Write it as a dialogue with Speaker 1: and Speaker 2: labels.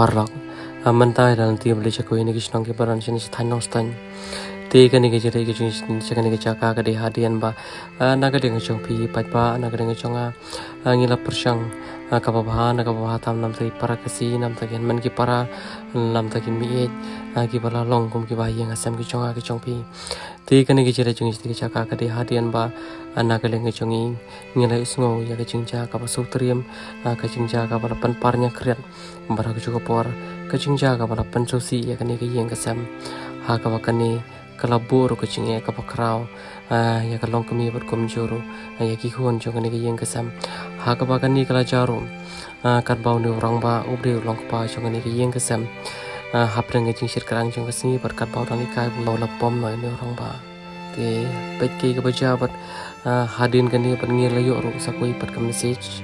Speaker 1: parlok mentai dalam tiap boleh cakap ini kisah ke baran jenis tanong stan tiga ni kejadian jenis cakap ni cakap ke hadian ba naga dengan cong pi patba naga dengan cong ngila persang kababahan tam nam tadi para kasi nam tadi man ki para nam tadi miet ki bala long kum ki bayang asam ki cong pi tiga ni kejadian jenis cakap ke hadian ba naga dengan cong ngila isngo ya ke cingja kabasu triam ke cingja kabala parnya kriat bara ke juga por ke cingja kabala pensusi ya kani ke yang kasam ha kabakani kalabur ke cinge kabakrau ya kalong kami berkomjoro ya ki huan jong kani ke yang kasam ha kabakani kala jarum kan bau ni orang ba ubri long pa jong kani ke yang kasam hapreng ke cingshir kerang jong kasni berkat bau dang ikai bu lapom noi ni orang ba te pet ke bajabat hadin kani per ngir layo ru sakoi per message